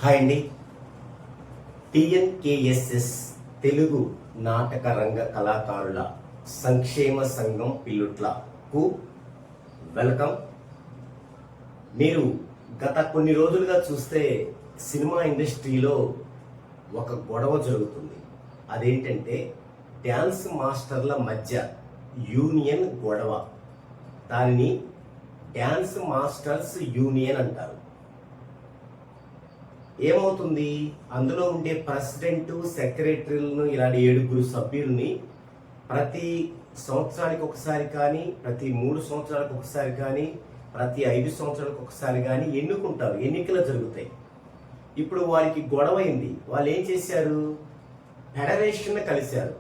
Hi అండి. టిఎన్కేఎస్ఎస్ తెలుగు నాటక రంగ కళాకారుల సంక్షేమ సంఘం పిల్లుట్లకు వెల్కమ్. మీరు గత కొన్ని రోజులుగా చూస్తే సినిమా ఇండస్ట్రీలో ఒక గొడవ జరుగుతుంది. అదేంటంటే డ్యాన్స్ మాస్టర్ల మధ్య యూనియన్ గొడవ. దానిని డ్యాన్స్ మాస్టర్స్ యూనియన్ అంటారు. ఏమవుతుంది, అందులో ఉండే ప్రెసిడెంట్, సెక్రటరీలను ఇలాంటి 7 సభ్యుల్ని ప్రతి సంవత్సరానికి ఒకసారి కానీ, ప్రతి 3 సంవత్సరాలకు ఒకసారి కానీ, ప్రతి 5 సంవత్సరాలకు ఒకసారి కానీ ఎన్నుకుంటారు. ఎన్నికలు జరుగుతాయి. ఇప్పుడు వారికి గొడవైంది. వాళ్ళు ఏం చేశారు, ఫెడరేషన్ కలిశారు.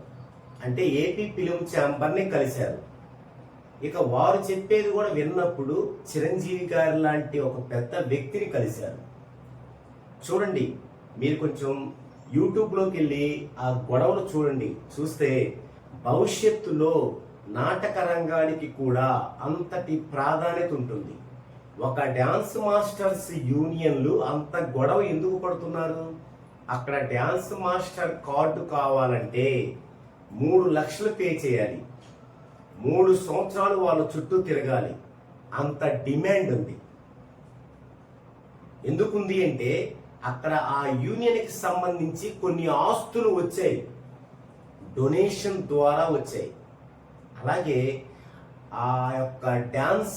అంటే ఏపీ ఫిలిం ఛాంబర్ని కలిశారు. ఇక వారు చెప్పేది కూడా విన్నప్పుడు చిరంజీవి గారి లాంటి ఒక పెద్ద వ్యక్తిని కలిశారు. చూడండి, మీరు కొంచెం యూట్యూబ్లోకి వెళ్ళి ఆ గొడవలు చూడండి. చూస్తే భవిష్యత్తులో నాటక రంగానికి కూడా అంతటి ప్రాధాన్యత ఉంటుంది. ఒక డ్యాన్స్ మాస్టర్స్ యూనియన్లు అంత గొడవ ఎందుకు పడుతున్నారు? అక్కడ డ్యాన్స్ మాస్టర్ కార్డు కావాలంటే 3 లక్షలు పే చేయాలి. 3 సంవత్సరాలు వాళ్ళ చుట్టూ తిరగాలి. అంత డిమాండ్ ఉంది. ఎందుకుంది అంటే అక్కడ ఆ యూనియన్కి సంబంధించి కొన్ని ఆస్తులు వచ్చాయి, డొనేషన్ ద్వారా వచ్చాయి. అలాగే ఆ యొక్క డ్యాన్స్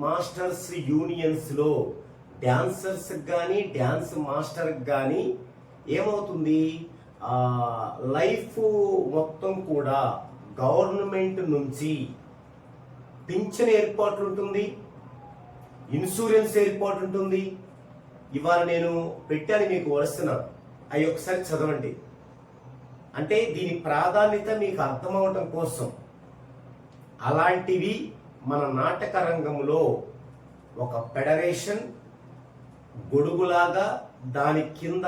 మాస్టర్స్ యూనియన్స్లో డ్యాన్సర్స్ కానీ డ్యాన్స్ మాస్టర్కి కానీ ఏమవుతుంది, లైఫ్ మొత్తం కూడా గవర్నమెంట్ నుంచి పింఛన్ ఏర్పాటు ఉంటుంది, ఇన్సూరెన్స్ ఏర్పాటు ఉంటుంది. ఇవాళ నేను పెట్టాను, మీకు వరుస్తున్నాను, అవి ఒకసారి చదవండి. అంటే దీని ప్రాధాన్యత మీకు అర్థమవటం కోసం. అలాంటివి మన నాటక రంగంలో ఒక ఫెడరేషన్ గొడుగులాగా దాని కింద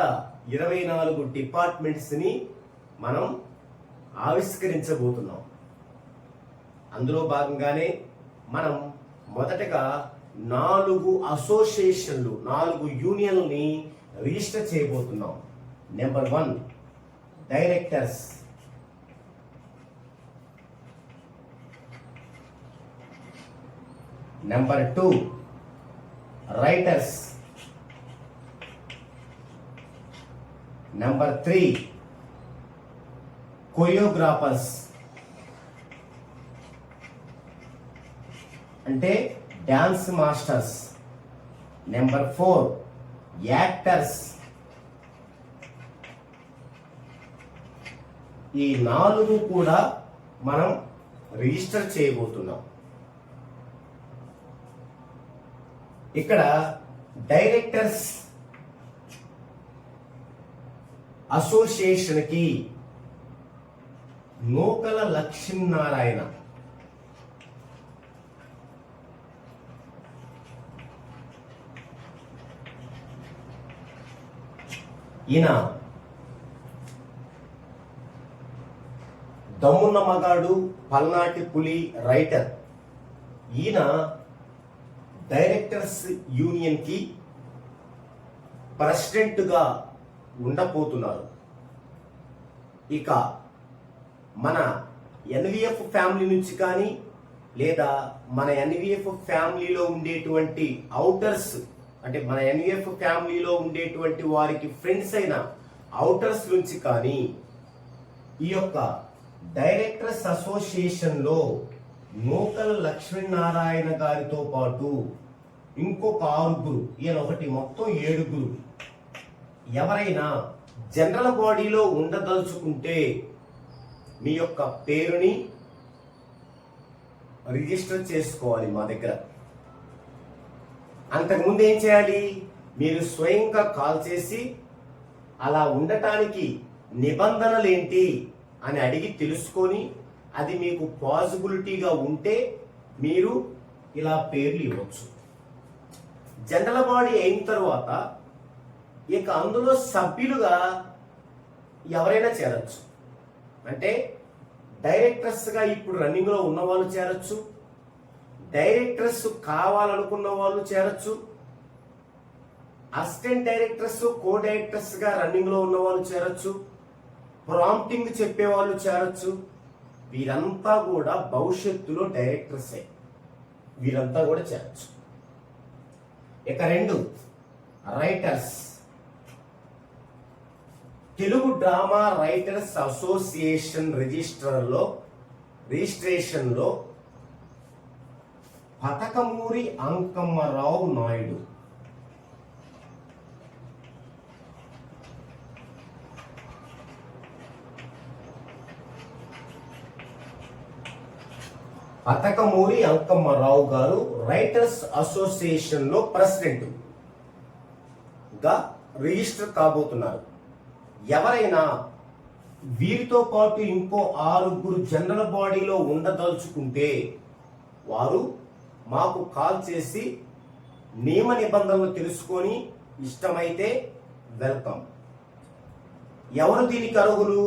24 డిపార్ట్మెంట్స్ని మనం ఆవిష్కరించబోతున్నాం. అందులో భాగంగానే మనం మొదటగా 4 అసోసియేషన్లు, 4 యూనియన్లని రిజిస్టర్ చేయబోతున్నాం. Number 1 directors, number 2 writers, number 3 choreographers అంటే డాన్స్ మాస్టర్స్, నెంబర్ 4 యాక్టర్స్. ఈ 4 కూడా మనం రిజిస్టర్ చేయబోతున్నాం. ఇక్కడ డైరెక్టర్స్ అసోసియేషన్కి నూకల లక్ష్మీనారాయణ, ఈయన దమ్మున్న మగాడు, పల్నాటి పులి రైటర్. ఈయన డైరెక్టర్స్ యూనియన్కి ప్రెసిడెంట్గా ఉండబోతున్నారు. ఇక మన ఎన్విఎఫ్ ఫ్యామిలీ నుంచి కానీ, లేదా మన ఎన్విఎఫ్ ఫ్యామిలీలో ఉండేటువంటి అవుటర్స్, అంటే మన ఎన్విఎఫ్ ఫ్యామిలీలో ఉండేటువంటి వారికి ఫ్రెండ్స్ అయిన అవుటర్స్ నుంచి కానీ ఈ యొక్క డైరెక్టర్స్ అసోసియేషన్లో నూకల లక్ష్మీనారాయణ గారితో పాటు ఇంకొక 6, ఈయన ఒకటి, మొత్తం 7 ఎవరైనా జనరల్ బాడీలో ఉండదలుచుకుంటే మీ యొక్క పేరుని రిజిస్టర్ చేసుకోవాలి మా దగ్గర. అంతకుముందు ఏం చేయాలి, మీరు స్వయంగా కాల్ చేసి అలా ఉండటానికి నిబంధనలు ఏంటి అని అడిగి తెలుసుకొని, అది మీకు పాసిబిలిటీగా ఉంటే మీరు ఇలా పేర్లు ఇవ్వచ్చు. జనరల్ బాడీ అయిన తర్వాత ఇక అందులో సభ్యులుగా ఎవరైనా చేరొచ్చు. అంటే డైరెక్టర్స్గా ఇప్పుడు రన్నింగ్లో ఉన్న వాళ్ళు చేరొచ్చు, డైరెక్టర్స్ కావాలనుకున్న వాళ్ళు చేరొచ్చు, అసిస్టెంట్ డైరెక్టర్స్, కో డైరెక్టర్స్ గా రన్నింగ్ లో ఉన్న వాళ్ళు చేరొచ్చు, ప్రాంప్టింగ్ చెప్పే వాళ్ళు చేరొచ్చు. వీరంతా కూడా భవిష్యత్తులో డైరెక్టర్సే, వీరంతా కూడా చేరొచ్చు. ఇక 2 writers. Telugu drama writers association రిజిస్ట్రేషన్లో పతకమూరి అంకమ్మరావు నాయుడు. పతకమూరి అంకమ్మరావు గారు రైటర్స్ అసోసియేషన్ లో ప్రెసిడెంట్ గా రిజిస్టర్ కాబోతున్నారు. ఎవరైనా వీరితో పాటు ఇంకో 6 జనరల్ బాడీలో ఉండదలుచుకుంటే వారు మాకు కాల్ చేసి నియమ నిబంధనలు తెలుసుకొని ఇష్టమైతే వెల్కమ్. ఎవరు దీనికి అర్హులు?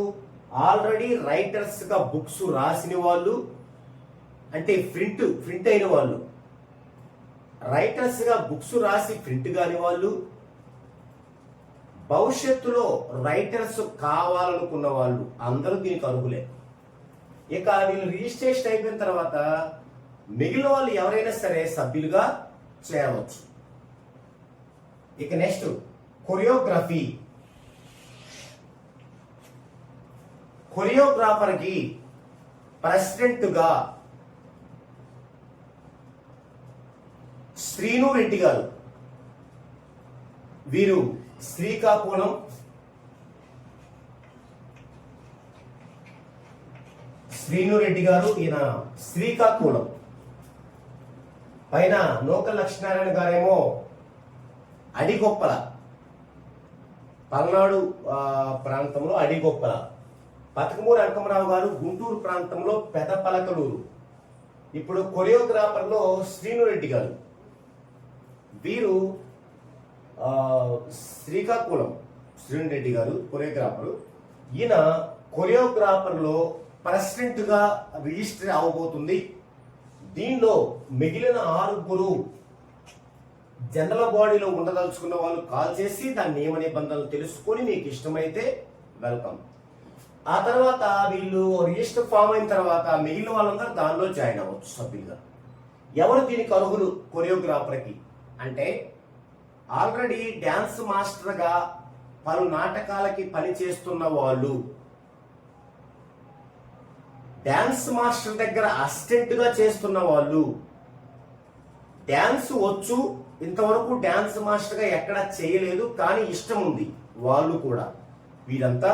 ఆల్రెడీ రైటర్స్ గా బుక్స్ రాసిన వాళ్ళు, అంటే ప్రింట్ అయిన వాళ్ళు, రైటర్స్ గా బుక్స్ రాసి ప్రింట్ కాని వాళ్ళు, భవిష్యత్తులో రైటర్స్ కావాలనుకున్న వాళ్ళు అందరూ దీనికి అర్హులే. ఇక వీళ్ళు రిజిస్ట్రేషన్ అయిపోయిన తర్వాత మిగిలిన వాళ్ళు ఎవరైనా సరే సభ్యులుగా చేరవచ్చు. ఇక నెక్స్ట్ కొరియోగ్రాఫర్ కి ప్రెసిడెంట్ గా శ్రీను రెడ్డి గారు. వీరు శ్రీకాకుళం శ్రీను రెడ్డి గారు, ఈయన శ్రీకాకుళం. పైన నూకల లక్ష్మీనారాయణ గారేమో అడిగొప్పల, పల్నాడు ప్రాంతంలో అడిగొప్పల. పతకమూరి అంకమరావు గారు గుంటూరు ప్రాంతంలో పెదపలకలూరు. ఇప్పుడు కొరియోగ్రాఫర్లో శ్రీను రెడ్డి గారు, వీరు శ్రీకాకుళం. శ్రీను రెడ్డి గారు కొరియోగ్రాఫరు. ఈయన కొరియోగ్రాఫర్లో ప్రెసిడెంట్ గా రిజిస్టర్ అవబోతుంది. దీనిలో మిగిలిన 6 జనరల్ బాడీలో ఉండదలుచుకున్న వాళ్ళు కాల్ చేసి దాని నియమ నిబంధనలు తెలుసుకొని మీకు ఇష్టమైతే వెల్కమ్. ఆ తర్వాత వీళ్ళు రిజిస్టర్ ఫామ్ అయిన తర్వాత మిగిలిన వాళ్ళందరూ దానిలో జాయిన్ అవ్వచ్చు సభ్యులుగా. ఎవరు దీనికి అర్హులు కొరియోగ్రాఫర్కి అంటే, ఆల్రెడీ డ్యాన్స్ మాస్టర్గా పలు నాటకాలకి పనిచేస్తున్న వాళ్ళు, డ్యాన్స్ మాస్టర్ దగ్గర అసిస్టెంట్ గా చేస్తున్న వాళ్ళు, డ్యాన్స్ వచ్చు, ఇంతవరకు డ్యాన్స్ మాస్టర్ గా ఎక్కడా చేయలేదు కానీ ఇష్టం ఉంది వాళ్ళు కూడా, వీరంతా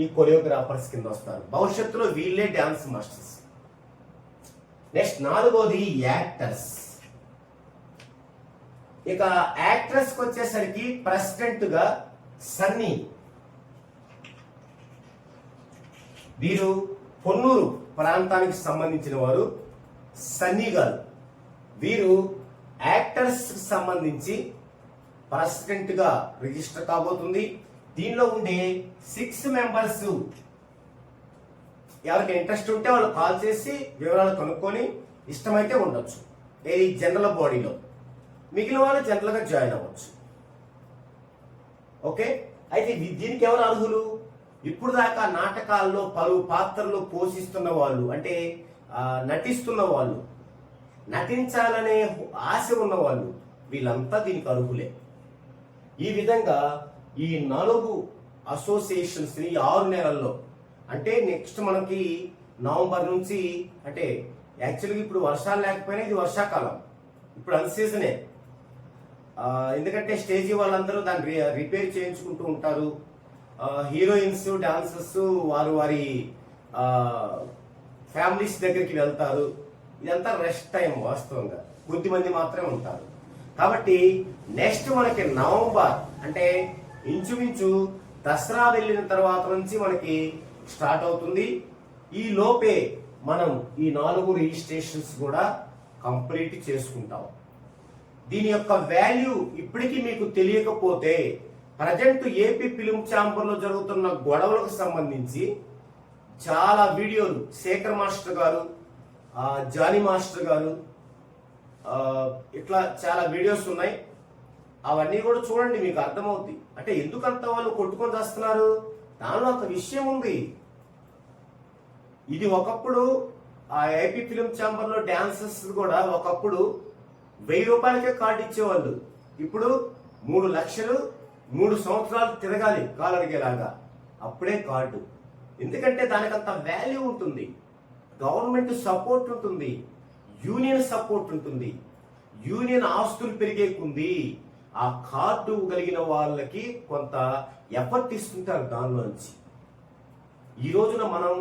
ఈ కొరియోగ్రాఫర్స్ కింద వస్తారు. భవిష్యత్తులో వీళ్ళే డ్యాన్స్ మాస్టర్స్. నెక్స్ట్ 4వది యాక్టర్స్. ఇక యాక్ట్రెస్ కి వచ్చేసరికి ప్రెసిడెంట్ గా సన్నీ. వీరు పొన్నూరు ప్రాంతానికి సంబంధించిన వారు, సన్నీ గారు. వీరు యాక్టర్స్ కి సంబంధించి ప్రెసిడెంట్ గా రిజిస్టర్ కాబోతుంది. దీనిలో ఉండే 6 మెంబర్స్ ఎవరికి ఇంట్రెస్ట్ ఉంటే వాళ్ళు కాల్ చేసి వివరాలు కనుక్కొని ఇష్టమైతే ఉండొచ్చు ఏది జనరల్ బాడీలో. మిగిలిన వాళ్ళు జనరల్ గా జాయిన్ అవ్వచ్చు. ఓకే, అయితే దీనికి ఎవరు అర్హులు? ఇప్పుడు దాకా నాటకాల్లో పలు పాత్రలు పోషిస్తున్న వాళ్ళు, అంటే నటిస్తున్న వాళ్ళు, నటించాలనే ఆశ ఉన్న వాళ్ళు, వీళ్ళంతా దీనికి అర్హులే. ఈ విధంగా ఈ 4 అసోసియేషన్స్ ని 6 నెలల్లో, అంటే నెక్స్ట్ మనకి నవంబర్ నుంచి, అంటే యాక్చువల్గా ఇప్పుడు వర్షాలు లేకపోయినా ఇది వర్షాకాలం, ఇప్పుడు అన్ సీజనే. ఎందుకంటే స్టేజీ వాళ్ళందరూ దాన్ని రిపేర్ చేయించుకుంటూ ఉంటారు. హీరోయిన్స్, డాన్సర్స్ వారి ఫ్యామిలీస్ దగ్గరికి వెళ్తారు. ఇదంతా రెస్ట్ టైం. వాస్తవంగా కొద్దిమంది మాత్రమే ఉంటారు. కాబట్టి నెక్స్ట్ మనకి నవంబర్, అంటే ఇంచుమించు దసరా వెళ్ళిన తర్వాత నుంచి మనకి స్టార్ట్ అవుతుంది. ఈ లోపే మనం ఈ 4 రిజిస్ట్రేషన్స్ కూడా కంప్లీట్ చేసుకుంటాం. దీని యొక్క వాల్యూ ఇప్పటికీ మీకు తెలియకపోతే, ప్రజెంట్ ఏపీ ఫిల్మ్ ఛాంబర్ లో జరుగుతున్న గొడవలకు సంబంధించి చాలా వీడియోలు శేఖర్ మాస్టర్ గారు, జానీ మాస్టర్ గారు, ఇట్లా చాలా వీడియోస్ ఉన్నాయి. అవన్నీ కూడా చూడండి, మీకు అర్థమవుద్ది. అంటే ఎందుకంత వాళ్ళు కొట్టుకొని చేస్తున్నారు, దానిలో అంత విషయం ఉంది. ఇది ఒకప్పుడు ఆ ఏపీ ఫిలిం ఛాంబర్ లో డాన్సర్స్ కూడా ఒకప్పుడు 1000 రూపాయలకే కార్డు ఇచ్చేవాళ్ళు. ఇప్పుడు 3 లక్షలు 3 సంవత్సరాలు తిరగాలి కాలు అడిగేలాగా, అప్పుడే కార్డు. ఎందుకంటే దానికి అంత వాల్యూ ఉంటుంది, గవర్నమెంట్ సపోర్ట్ ఉంటుంది, యూనియన్ సపోర్ట్ ఉంటుంది. యూనియన్ ఆస్తులు పెరిగే కొంది ఆ కార్డు కలిగిన వాళ్ళకి కొంత ఎఫర్ట్ ఇస్తుంటారు దానిలోంచి. ఈ రోజున మనం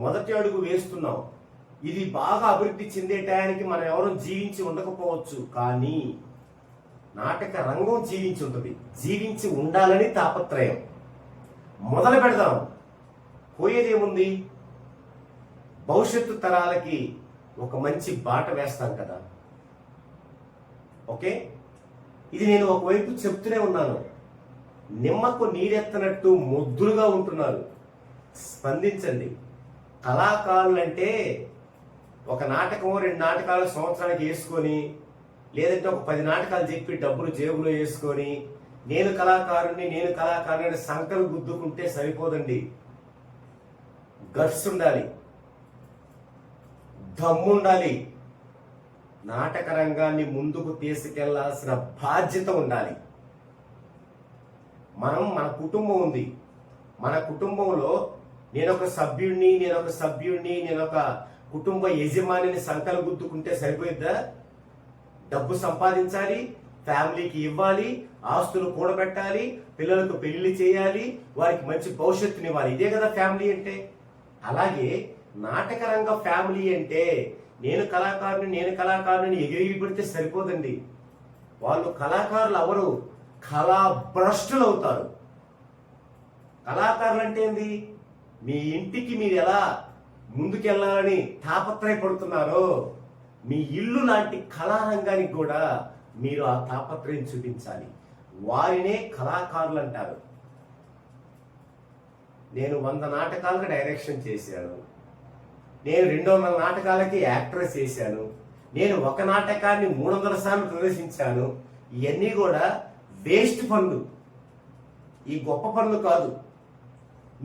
మొదటి అడుగు వేస్తున్నాం. ఇది బాగా అభివృద్ధి చెందే టయానికి మనం ఎవరూ జీవించి ఉండకపోవచ్చు, కానీ నాటక రంగం జీవించి ఉంటుంది, జీవించి ఉండాలని తాపత్రయం. మొదలు పెడదాం, పోయేదేముంది, భవిష్యత్తు తరాలకి ఒక మంచి బాట వేస్తాం కదా. ఓకే, ఇది నేను ఒకవైపు చెప్తూనే ఉన్నాను, నిమ్మకు నీరెత్తనట్టు మొద్దులుగా ఉంటున్నారు. స్పందించండి. కళాకారులు అంటే ఒక నాటకం 2 నాటకాలు సంవత్సరానికి వేసుకొని, లేదంటే ఒక 10 నాటకాలు చెప్పి డబ్బులు జేబులో వేసుకొని నేను కళాకారుని సంకలు గుద్దుకుంటే సరిపోదండి. గట్స్ ఉండాలి, దమ్ముండాలి, నాటక రంగాన్ని ముందుకు తీసుకెళ్లాల్సిన బాధ్యత ఉండాలి. మన కుటుంబం ఉంది, మన కుటుంబంలో నేనొక సభ్యుడిని నేనొక కుటుంబ యజమానిని సంకలు గుద్దుకుంటే సరిపోయిద్దా? డబ్బు సంపాదించాలి, ఫ్యామిలీకి ఇవ్వాలి, ఆస్తులు కూడబెట్టాలి, పిల్లలకు పెళ్లి చేయాలి, వారికి మంచి భవిష్యత్తునివ్వాలి. ఇదే కదా ఫ్యామిలీ అంటే. అలాగే నాటక రంగ ఫ్యామిలీ అంటే నేను కళాకారుని ఎగిరి పెడితే సరిపోదండి. వాళ్ళు కళాకారులు అవరు, కళా భ్రష్టులు అవుతారు. కళాకారులు అంటే ఏంది? మీ ఇంటికి మీరు ఎలా ముందుకెళ్లాలని తాపత్రయపడుతున్నారో, మీ ఇల్లు లాంటి కళారంగానికి కూడా మీరు ఆ తాపత్రయం చూపించాలి. వారినే కళాకారులు అంటారు. నేను 100 నాటకాలకు డైరెక్షన్ చేశాను, నేను 200 నాటకాలకి యాక్ట్రెస్ చేశాను, నేను ఒక నాటకాన్ని 300 సార్లు ప్రదర్శించాను. ఇవన్నీ కూడా వేస్ట్ పనులు, ఈ గొప్ప పనులు కాదు.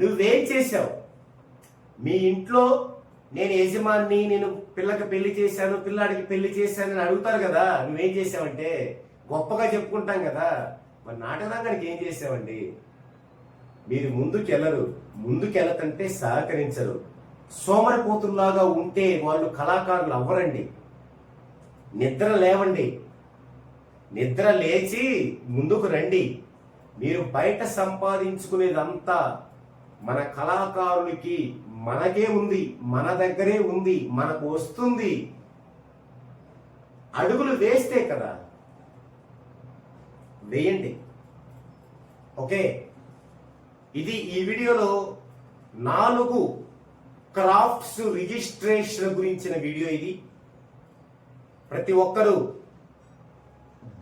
నువ్వేం చేశావు? మీ ఇంట్లో నేను యజమాని, నేను పిల్లకి పెళ్లి చేశాను, పిల్లాడికి పెళ్లి చేశాను అని అడుగుతారు కదా. నువ్వేం చేసావంటే గొప్పగా చెప్పుకుంటాం కదా. మరి నాటకానికి ఏం చేసావండి? మీరు ముందుకెళ్ళతంటే సహకరించరు. సోమరిపోతుల్లాగా ఉంటే వాళ్ళు కళాకారులు అవ్వరండి. నిద్ర లేవండి, నిద్ర లేచి ముందుకు రండి. మీరు బయట సంపాదించుకునేదంతా మన కళాకారులకి మనకే ఉంది, మన దగ్గరే ఉంది, మనకు వస్తుంది. అడుగులు వేస్తే కదా, వేయండి. ఓకే, ఇది ఈ వీడియోలో 4 క్రాఫ్ట్స్ రిజిస్ట్రేషన్ గురించిన వీడియో ఇది. ప్రతి ఒక్కరూ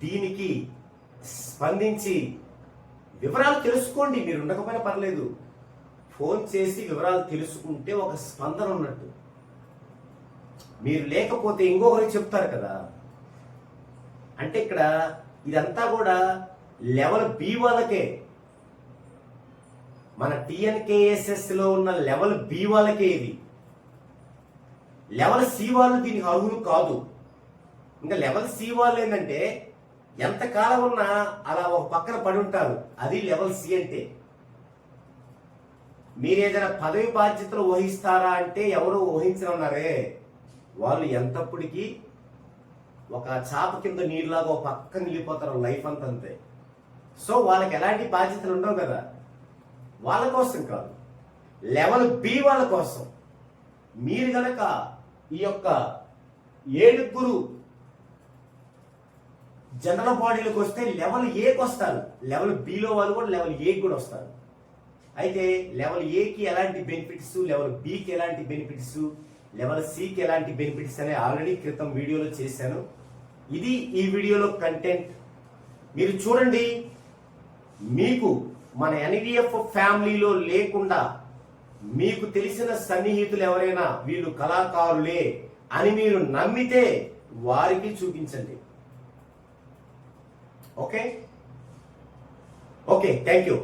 దీనికి స్పందించి వివరాలు తెలుసుకోండి. మీరు ఉండకపోయినా పర్లేదు, ఫోన్ చేసి వివరాలు తెలుసుకుంటే ఒక స్పందన ఉన్నట్టు. మీరు లేకపోతే ఇంకొకరికి చెప్తారు కదా. అంటే ఇక్కడ ఇదంతా కూడా లెవెల్ బి వాళ్ళకే, మన టిఎన్కేఎస్ఎస్ లో ఉన్న లెవెల్ బి వాళ్ళకే ఇది. లెవెల్ సి వాళ్ళు దీనికి అర్హులు కాదు. ఇంకా లెవెల్ సి వాళ్ళు ఏంటంటే ఎంతకాలం ఉన్నా అలా ఒక పక్కన పడి ఉంటారు. అది లెవెల్ సి అంటే. మీరేదైనా పదవి బాధ్యతలు వహిస్తారా అంటే ఎవరు వహించనున్నారే, వాళ్ళు ఎంతప్పటికీ ఒక చాప కింద నీరులాగా ఒక పక్కన నిలిపోతారు లైఫ్ అంతా, అంతే. సో వాళ్ళకి ఎలాంటి బాధ్యతలు ఉండవు కదా. వాళ్ళ కోసం కాదు, లెవెల్ బి వాళ్ళ కోసం. మీరు గనక ఈ యొక్క 7 జనరల్ బాడీలకు వస్తే లెవెల్ ఏకి వస్తారు, లెవెల్ బిలో వాళ్ళు కూడా లెవెల్ ఏకి కూడా వస్తారు. అయితే లెవెల్ ఏకి ఎలాంటి బెనిఫిట్స్, లెవెల్ బికి ఎలాంటి బెనిఫిట్స్, లెవెల్ సికి ఎలాంటి బెనిఫిట్స్ అనే ఆల్రెడీ క్రితం వీడియోలో చేశాను. ఇది ఈ వీడియోలో కంటెంట్. మీరు చూడండి. మీకు మన ఎన్ఈడిఎఫ్ ఫ్యామిలీలో లేకుండా మీకు తెలిసిన సన్నిహితులు ఎవరైనా వీళ్ళు కళాకారులే అని మీరు నమ్మితే వారికి చూపించండి. Okay, thank you.